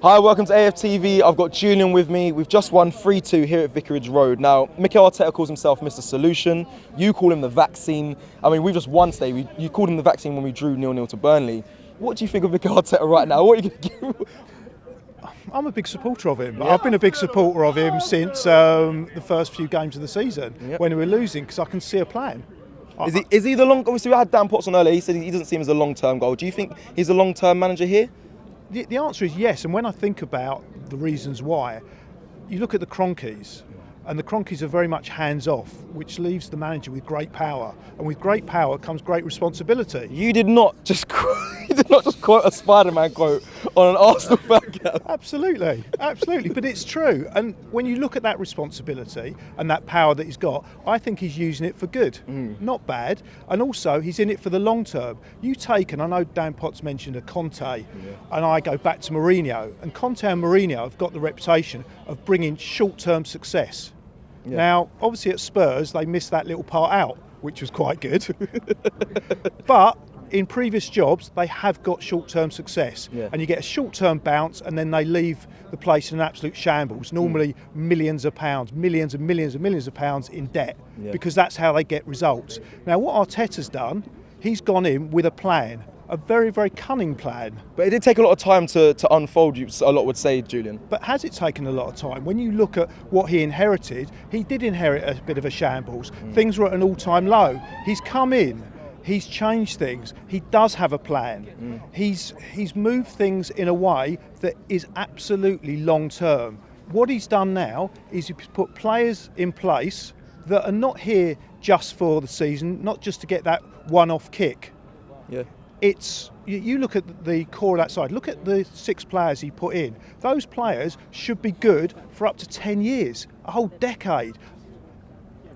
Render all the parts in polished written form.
Hi, welcome to AFTV. I've got Julian with me. We've just won 3-2 here at Vicarage Road. Now, Mikel Arteta calls himself Mr. Solution. You call him the vaccine. I mean, we've just won today. You called him the vaccine when we drew 0-0 to Burnley. What do you think of Mikel Arteta right now? What are you going to give? I'm a big supporter of him. Yeah. I've been a big supporter of him since the first few games of the season when we were losing, because I can see a plan. Is he the long? Obviously, we had Dan Potts on earlier. He said he doesn't see him as a long-term goal. Do you think he's a long-term manager here? The answer is yes. And when I think about the reasons why, you look at the Cronkies, and the Cronkies are very much hands-off, which leaves the manager with great power. And with great power comes great responsibility. You did not just quote a Spider-Man quote on an Arsenal fan cam. Absolutely. But it's true. And when you look at that responsibility and that power that he's got, I think he's using it for good, not bad. And also, he's in it for the long term. You take, and I know Dan Potts mentioned a Conte, and I go back to Mourinho. And Conte and Mourinho have got the reputation of bringing short-term success. Yeah. Now, obviously at Spurs, they missed that little part out, which was quite good. But in previous jobs, they have got short-term success. Yeah. And you get a short-term bounce, and then they leave the place in an absolute shambles, normally millions of pounds, millions and millions and millions of pounds in debt, because that's how they get results. Now, what Arteta's done, he's gone in with a plan, a very, very cunning plan. But it did take a lot of time to unfold, a lot would say, Julian. But has it taken a lot of time? When you look at what he inherited, he did inherit a bit of a shambles. Things were at an all-time low. He's come in, he's changed things, he does have a plan. He's moved things in a way that is absolutely long-term. What he's done now is he's put players in place that are not here just for the season, not just to get that one-off kick. Yeah. You look at the core of that side, look at the 6 players he put in. Those players should be good for up to 10 years, a whole decade.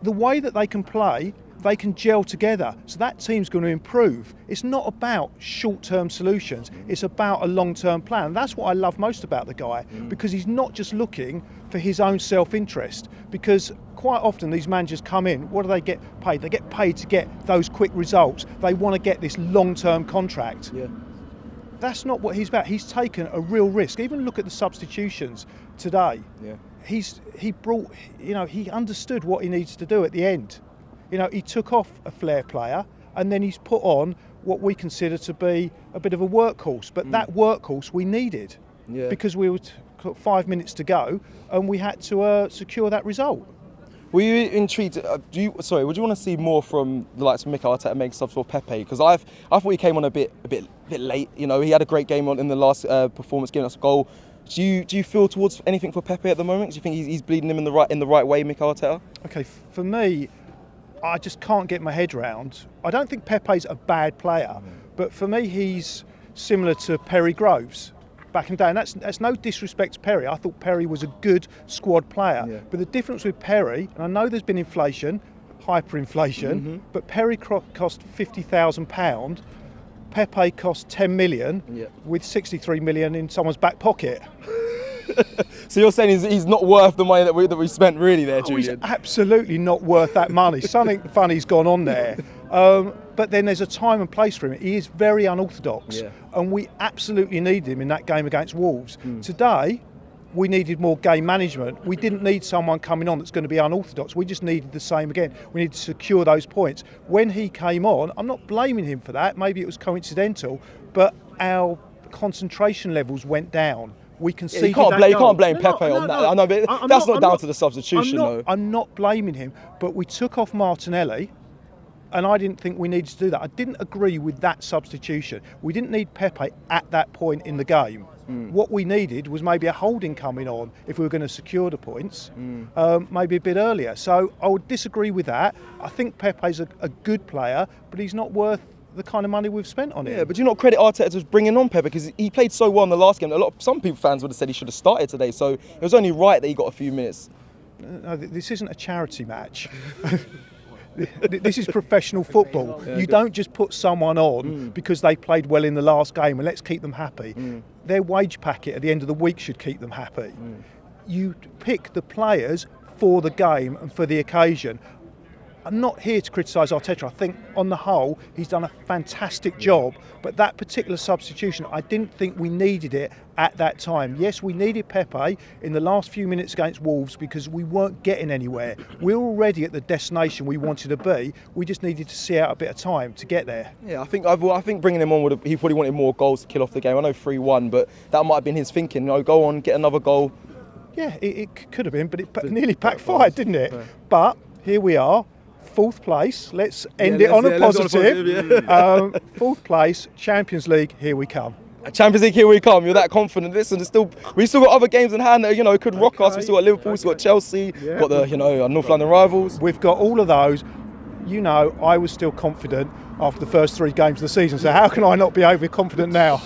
The way that they can play, they can gel together, so that team's going to improve. It's not about short-term solutions, it's about a long-term plan. And that's what I love most about the guy, because he's not just looking for his own self-interest, because quite often these managers come in, what do they get paid? They get paid to get those quick results. They want to get this long-term contract. Yeah. That's not what he's about. He's taken a real risk. Even look at the substitutions today. Yeah. He understood what he needs to do at the end. He took off a flair player, and then he's put on what we consider to be a bit of a workhorse. But that workhorse we needed, because we were 5 minutes to go, and we had to secure that result. Were you intrigued? Would you want to see more from the likes of Mikel Arteta make subs for Pepe? Because I thought he came on a bit late. He had a great game in the last performance, giving us a goal. Do you feel towards anything for Pepe at the moment? Do you think he's bleeding him in the right way, Mikel Arteta? Okay, for me, I just can't get my head round. I don't think Pepe's a bad player, but for me, he's similar to Perry Groves back in the day. And that's no disrespect to Perry. I thought Perry was a good squad player. Yeah. But the difference with Perry, and I know there's been inflation, hyperinflation, but Perry cost £50,000. Pepe cost 10 million with 63 million in someone's back pocket. So you're saying he's not worth the money that we spent, really, there, Julian? He's absolutely not worth that money. Something funny's gone on there. But then there's a time and place for him. He is very unorthodox, and we absolutely needed him in that game against Wolves. Today, we needed more game management. We didn't need someone coming on that's going to be unorthodox. We just needed the same again. We needed to secure those points. When he came on, I'm not blaming him for that. Maybe it was coincidental, but our concentration levels went down. We conceded you can't blame Pepe on that. I know, but that's not down to the substitution, though. I'm not blaming him, but we took off Martinelli, and I didn't think we needed to do that. I didn't agree with that substitution. We didn't need Pepe at that point in the game. What we needed was maybe a Holding coming on if we were going to secure the points, maybe a bit earlier. So I would disagree with that. I think Pepe's a good player, but he's not worth the kind of money we've spent on him. Yeah, but do you not credit Arteta for bringing on Pepe, because he played so well in the last game? Some fans would have said he should have started today, so it was only right that he got a few minutes. No, this isn't a charity match. This is professional football. You don't just put someone on because they played well in the last game and let's keep them happy. Their wage packet at the end of the week should keep them happy. You pick the players for the game and for the occasion. I'm not here to criticise Arteta. I think on the whole he's done a fantastic job, but that particular substitution, I didn't think we needed it at that time. Yes, we needed Pepe in the last few minutes against Wolves because we weren't getting anywhere. We were already at the destination we wanted to be. We just needed to see out a bit of time to get there. Yeah, I think bringing him on he probably wanted more goals to kill off the game. I know 3-1, but that might have been his thinking. Go on, get another goal. Yeah, it could have been, but it nearly backfired, didn't it? Yeah. But here we are. 4th place. Let's end it on a positive. 4th place, Champions League. Here we come. Champions League, here we come. You're that confident. Listen, we still got other games in hand that could rock us. We still got Liverpool, we still got Chelsea, got the our North London rivals. We've got all of those. I was still confident after the first 3 games of the season. So how can I not be overconfident now?